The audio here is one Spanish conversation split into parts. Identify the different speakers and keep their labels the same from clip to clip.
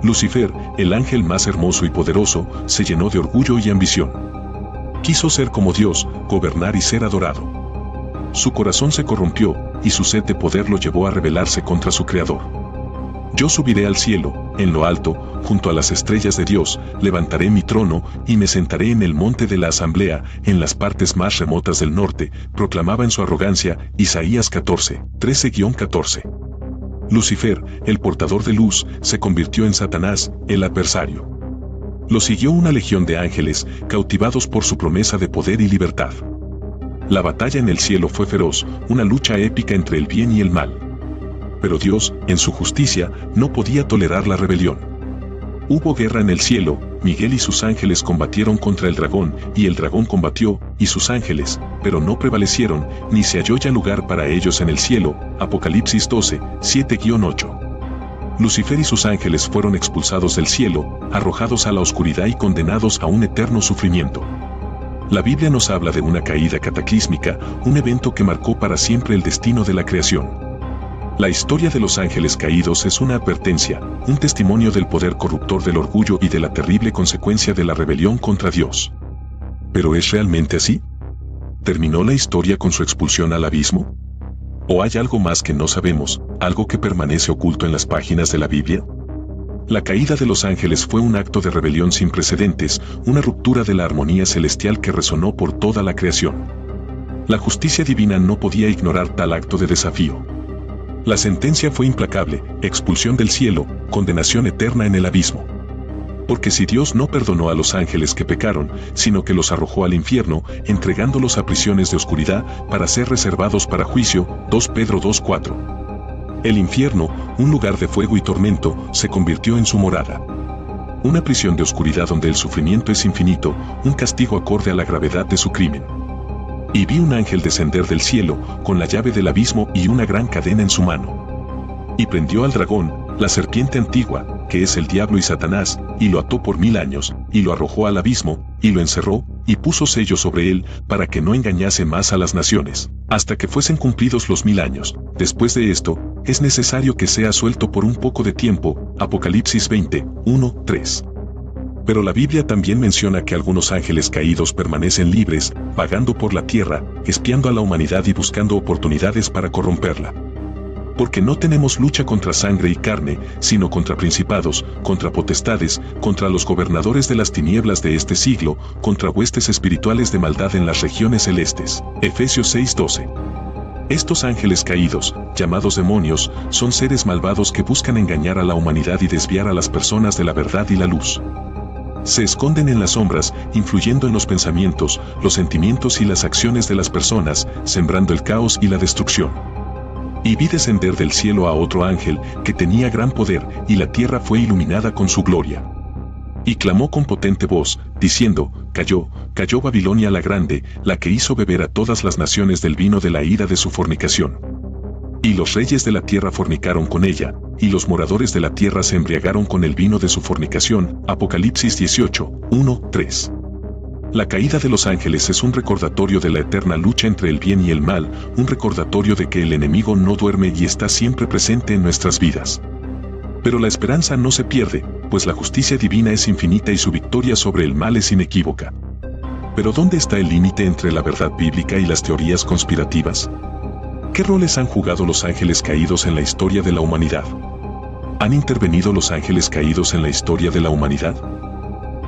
Speaker 1: Lucifer, el ángel más hermoso y poderoso, se llenó de orgullo y ambición. Quiso ser como Dios, gobernar y ser adorado. Su corazón se corrompió, y su sed de poder lo llevó a rebelarse contra su Creador. Yo subiré al cielo, en lo alto, junto a las estrellas de Dios, levantaré mi trono, y me sentaré en el monte de la asamblea, en las partes más remotas del norte, proclamaba en su arrogancia, Isaías 14, 13-14. Lucifer, el portador de luz, se convirtió en Satanás, el adversario. Lo siguió una legión de ángeles, cautivados por su promesa de poder y libertad. La batalla en el cielo fue feroz, una lucha épica entre el bien y el mal. Pero Dios, en su justicia, no podía tolerar la rebelión. Hubo guerra en el cielo, Miguel y sus ángeles combatieron contra el dragón, y el dragón combatió, y sus ángeles, pero no prevalecieron, ni se halló ya lugar para ellos en el cielo. Apocalipsis 12, 7-8. Lucifer y sus ángeles fueron expulsados del cielo, arrojados a la oscuridad y condenados a un eterno sufrimiento. La Biblia nos habla de una caída cataclísmica, un evento que marcó para siempre el destino de la creación. La historia de los ángeles caídos es una advertencia, un testimonio del poder corruptor del orgullo y de la terrible consecuencia de la rebelión contra Dios. ¿Pero es realmente así? ¿Terminó la historia con su expulsión al abismo? ¿O hay algo más que no sabemos, algo que permanece oculto en las páginas de la Biblia? La caída de los ángeles fue un acto de rebelión sin precedentes, una ruptura de la armonía celestial que resonó por toda la creación. La justicia divina no podía ignorar tal acto de desafío. La sentencia fue implacable, expulsión del cielo, condenación eterna en el abismo. Porque si Dios no perdonó a los ángeles que pecaron, sino que los arrojó al infierno, entregándolos a prisiones de oscuridad para ser reservados para juicio, 2 Pedro 2:4. El infierno, un lugar de fuego y tormento, se convirtió en su morada. Una prisión de oscuridad donde el sufrimiento es infinito, un castigo acorde a la gravedad de su crimen. Y vi un ángel descender del cielo, con la llave del abismo y una gran cadena en su mano. Y prendió al dragón, la serpiente antigua, que es el diablo y Satanás, y lo ató por 1000 años, y lo arrojó al abismo, y lo encerró, y puso sello sobre él, para que no engañase más a las naciones, hasta que fuesen cumplidos los 1000 años. Después de esto, es necesario que sea suelto por un poco de tiempo. Apocalipsis 20, 1-3. Pero la Biblia también menciona que algunos ángeles caídos permanecen libres, vagando por la tierra, espiando a la humanidad y buscando oportunidades para corromperla. Porque no tenemos lucha contra sangre y carne, sino contra principados, contra potestades, contra los gobernadores de las tinieblas de este siglo, contra huestes espirituales de maldad en las regiones celestes. Efesios 6:12. Estos ángeles caídos, llamados demonios, son seres malvados que buscan engañar a la humanidad y desviar a las personas de la verdad y la luz. Se esconden en las sombras, influyendo en los pensamientos, los sentimientos y las acciones de las personas, sembrando el caos y la destrucción. Y vi descender del cielo a otro ángel, que tenía gran poder, y la tierra fue iluminada con su gloria. Y clamó con potente voz, diciendo, cayó, cayó Babilonia la grande, la que hizo beber a todas las naciones del vino de la ira de su fornicación. Y los reyes de la tierra fornicaron con ella, y los moradores de la tierra se embriagaron con el vino de su fornicación. Apocalipsis 18, 1-3. La caída de los ángeles es un recordatorio de la eterna lucha entre el bien y el mal, un recordatorio de que el enemigo no duerme y está siempre presente en nuestras vidas. Pero la esperanza no se pierde, pues la justicia divina es infinita y su victoria sobre el mal es inequívoca. Pero ¿dónde está el límite entre la verdad bíblica y las teorías conspirativas? ¿Qué roles han jugado los ángeles caídos en la historia de la humanidad? ¿Han intervenido los ángeles caídos en la historia de la humanidad?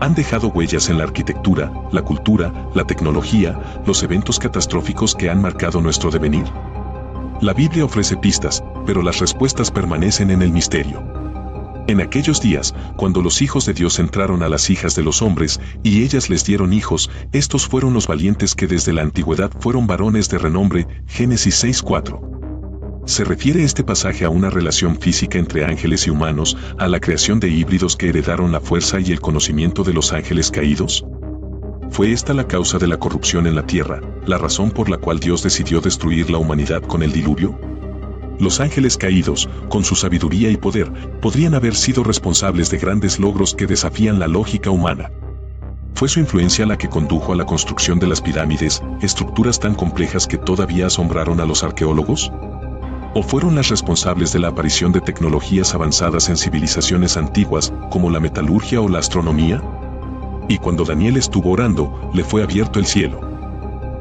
Speaker 1: ¿Han dejado huellas en la arquitectura, la cultura, la tecnología, los eventos catastróficos que han marcado nuestro devenir? La Biblia ofrece pistas, pero las respuestas permanecen en el misterio. En aquellos días, cuando los hijos de Dios entraron a las hijas de los hombres, y ellas les dieron hijos, estos fueron los valientes que desde la antigüedad fueron varones de renombre. Génesis 6:4. ¿Se refiere este pasaje a una relación física entre ángeles y humanos, a la creación de híbridos que heredaron la fuerza y el conocimiento de los ángeles caídos? ¿Fue esta la causa de la corrupción en la tierra, la razón por la cual Dios decidió destruir la humanidad con el diluvio? Los ángeles caídos, con su sabiduría y poder, podrían haber sido responsables de grandes logros que desafían la lógica humana. ¿Fue su influencia la que condujo a la construcción de las pirámides, estructuras tan complejas que todavía asombraron a los arqueólogos? ¿O fueron las responsables de la aparición de tecnologías avanzadas en civilizaciones antiguas, como la metalurgia o la astronomía? Y cuando Daniel estuvo orando, le fue abierto el cielo.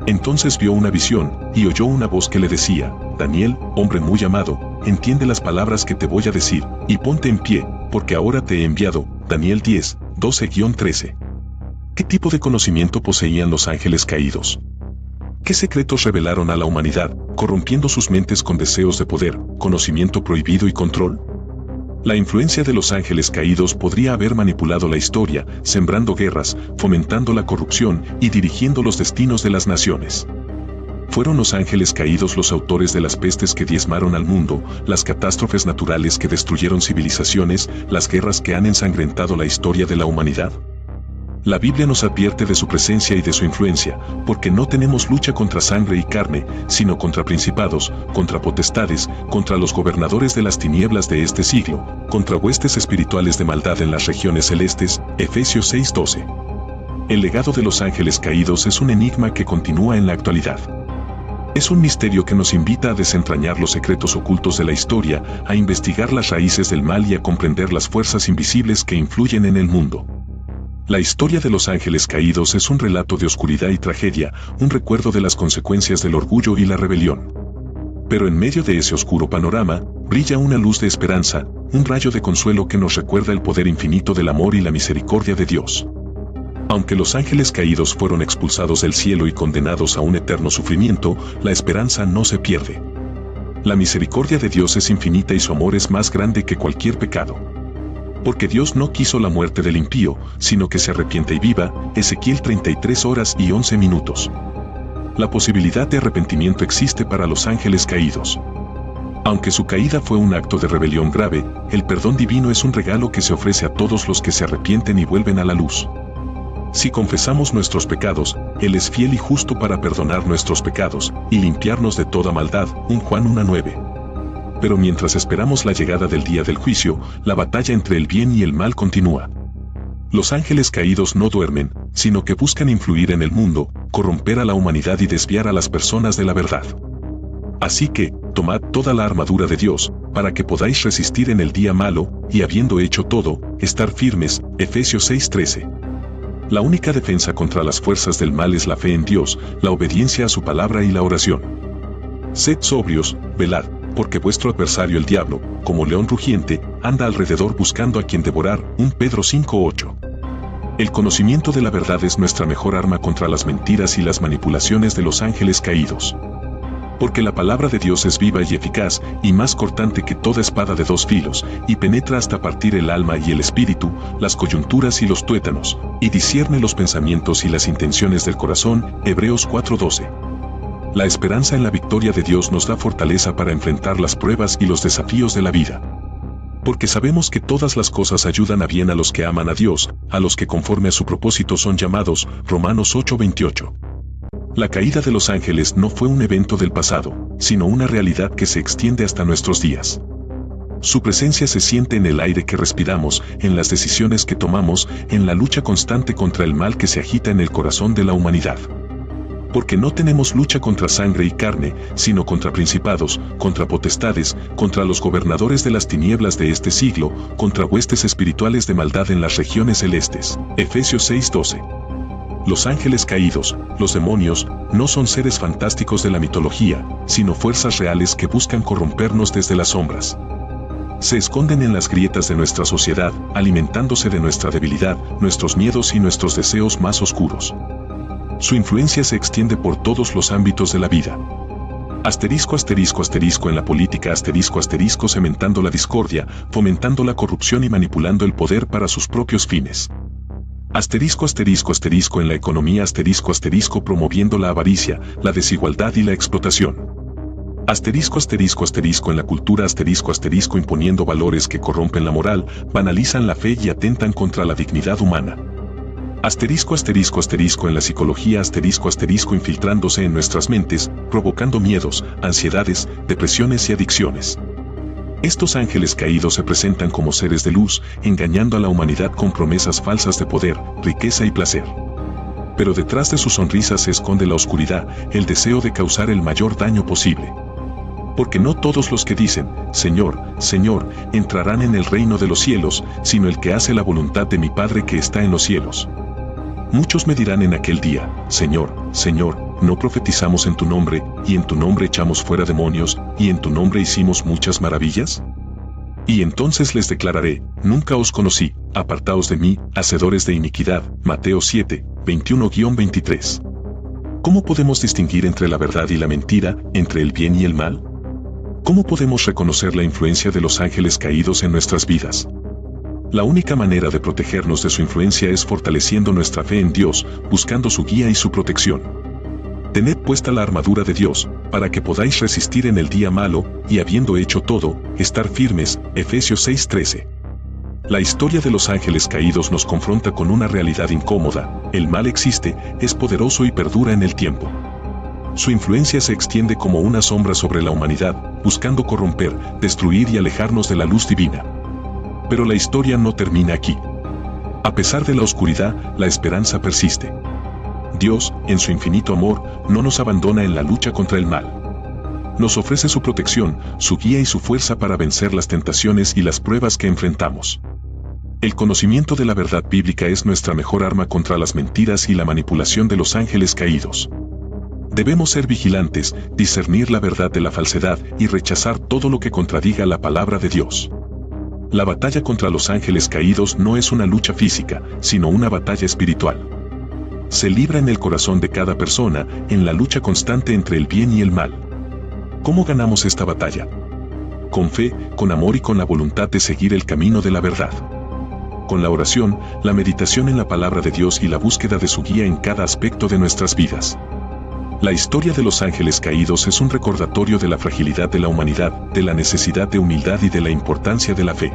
Speaker 1: Entonces vio una visión, y oyó una voz que le decía: Daniel, hombre muy amado, entiende las palabras que te voy a decir, y ponte en pie, porque ahora te he enviado. Daniel 10, 12-13. ¿Qué tipo de conocimiento poseían los ángeles caídos? ¿Qué secretos revelaron a la humanidad, corrompiendo sus mentes con deseos de poder, conocimiento prohibido y control? La influencia de los ángeles caídos podría haber manipulado la historia, sembrando guerras, fomentando la corrupción y dirigiendo los destinos de las naciones. Fueron los ángeles caídos los autores de las pestes que diezmaron al mundo, las catástrofes naturales que destruyeron civilizaciones, las guerras que han ensangrentado la historia de la humanidad. La Biblia nos advierte de su presencia y de su influencia, porque no tenemos lucha contra sangre y carne, sino contra principados, contra potestades, contra los gobernadores de las tinieblas de este siglo, contra huestes espirituales de maldad en las regiones celestes. Efesios 6:12. El legado de los ángeles caídos es un enigma que continúa en la actualidad. Es un misterio que nos invita a desentrañar los secretos ocultos de la historia, a investigar las raíces del mal y a comprender las fuerzas invisibles que influyen en el mundo. La historia de los ángeles caídos es un relato de oscuridad y tragedia, un recuerdo de las consecuencias del orgullo y la rebelión. Pero en medio de ese oscuro panorama, brilla una luz de esperanza, un rayo de consuelo que nos recuerda el poder infinito del amor y la misericordia de Dios. Aunque los ángeles caídos fueron expulsados del cielo y condenados a un eterno sufrimiento, la esperanza no se pierde. La misericordia de Dios es infinita y su amor es más grande que cualquier pecado. Porque Dios no quiso la muerte del impío, sino que se arrepienta y viva. Ezequiel 33:11. La posibilidad de arrepentimiento existe para los ángeles caídos. Aunque su caída fue un acto de rebelión grave, el perdón divino es un regalo que se ofrece a todos los que se arrepienten y vuelven a la luz. Si confesamos nuestros pecados, Él es fiel y justo para perdonar nuestros pecados y limpiarnos de toda maldad. 1 Juan 1:9. Pero mientras esperamos la llegada del día del juicio, la batalla entre el bien y el mal continúa. Los ángeles caídos no duermen, sino que buscan influir en el mundo, corromper a la humanidad y desviar a las personas de la verdad. Así que, tomad toda la armadura de Dios, para que podáis resistir en el día malo, y habiendo hecho todo, estar firmes. Efesios 6:13. La única defensa contra las fuerzas del mal es la fe en Dios, la obediencia a su palabra y la oración. Sed sobrios, velad, porque vuestro adversario el diablo, como león rugiente, anda alrededor buscando a quien devorar. 1 Pedro 5:8. El conocimiento de la verdad es nuestra mejor arma contra las mentiras y las manipulaciones de los ángeles caídos. Porque la palabra de Dios es viva y eficaz, y más cortante que toda espada de dos filos, y penetra hasta partir el alma y el espíritu, las coyunturas y los tuétanos, y discierne los pensamientos y las intenciones del corazón. Hebreos 4:12. La esperanza en la victoria de Dios nos da fortaleza para enfrentar las pruebas y los desafíos de la vida. Porque sabemos que todas las cosas ayudan a bien a los que aman a Dios, a los que conforme a su propósito son llamados. Romanos 8:28. La caída de los ángeles no fue un evento del pasado, sino una realidad que se extiende hasta nuestros días. Su presencia se siente en el aire que respiramos, en las decisiones que tomamos, en la lucha constante contra el mal que se agita en el corazón de la humanidad. Porque no tenemos lucha contra sangre y carne, sino contra principados, contra potestades, contra los gobernadores de las tinieblas de este siglo, contra huestes espirituales de maldad en las regiones celestes. Efesios 6:12. Los ángeles caídos, los demonios, no son seres fantásticos de la mitología, sino fuerzas reales que buscan corrompernos desde las sombras. Se esconden en las grietas de nuestra sociedad, alimentándose de nuestra debilidad, nuestros miedos y nuestros deseos más oscuros. Su influencia se extiende por todos los ámbitos de la vida. Asterisco en la política, cementando la discordia, fomentando la corrupción y manipulando el poder para sus propios fines. En la economía, promoviendo la avaricia, la desigualdad y la explotación. En la cultura, imponiendo valores que corrompen la moral, banalizan la fe y atentan contra la dignidad humana. En la psicología, infiltrándose en nuestras mentes, provocando miedos, ansiedades, depresiones y adicciones. Estos ángeles caídos se presentan como seres de luz, engañando a la humanidad con promesas falsas de poder, riqueza y placer. Pero detrás de sus sonrisas se esconde la oscuridad, el deseo de causar el mayor daño posible. Porque no todos los que dicen, Señor, Señor, entrarán en el reino de los cielos, sino el que hace la voluntad de mi Padre que está en los cielos. Muchos me dirán en aquel día, Señor, Señor, ¿no profetizamos en tu nombre, y en tu nombre echamos fuera demonios, y en tu nombre hicimos muchas maravillas? Y entonces les declararé, nunca os conocí, apartaos de mí, hacedores de iniquidad. Mateo 7, 21-23. ¿Cómo podemos distinguir entre la verdad y la mentira, entre el bien y el mal? ¿Cómo podemos reconocer la influencia de los ángeles caídos en nuestras vidas? La única manera de protegernos de su influencia es fortaleciendo nuestra fe en Dios, buscando su guía y su protección. Tened puesta la armadura de Dios, para que podáis resistir en el día malo, y habiendo hecho todo, estar firmes. Efesios 6:13. La historia de los ángeles caídos nos confronta con una realidad incómoda: el mal existe, es poderoso y perdura en el tiempo. Su influencia se extiende como una sombra sobre la humanidad, buscando corromper, destruir y alejarnos de la luz divina. Pero la historia no termina aquí. A pesar de la oscuridad, la esperanza persiste. Dios, en su infinito amor, no nos abandona en la lucha contra el mal. Nos ofrece su protección, su guía y su fuerza para vencer las tentaciones y las pruebas que enfrentamos. El conocimiento de la verdad bíblica es nuestra mejor arma contra las mentiras y la manipulación de los ángeles caídos. Debemos ser vigilantes, discernir la verdad de la falsedad y rechazar todo lo que contradiga la palabra de Dios. La batalla contra los ángeles caídos no es una lucha física, sino una batalla espiritual. Se libra en el corazón de cada persona, en la lucha constante entre el bien y el mal. ¿Cómo ganamos esta batalla? Con fe, con amor y con la voluntad de seguir el camino de la verdad. Con la oración, la meditación en la palabra de Dios y la búsqueda de su guía en cada aspecto de nuestras vidas. La historia de los ángeles caídos es un recordatorio de la fragilidad de la humanidad, de la necesidad de humildad y de la importancia de la fe.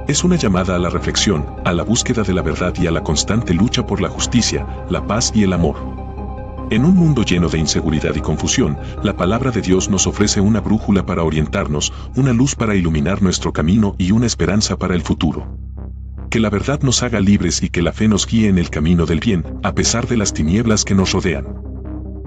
Speaker 1: Es una llamada a la reflexión, a la búsqueda de la verdad y a la constante lucha por la justicia, la paz y el amor. En un mundo lleno de inseguridad y confusión, la palabra de Dios nos ofrece una brújula para orientarnos, una luz para iluminar nuestro camino y una esperanza para el futuro. Que la verdad nos haga libres y que la fe nos guíe en el camino del bien, a pesar de las tinieblas que nos rodean.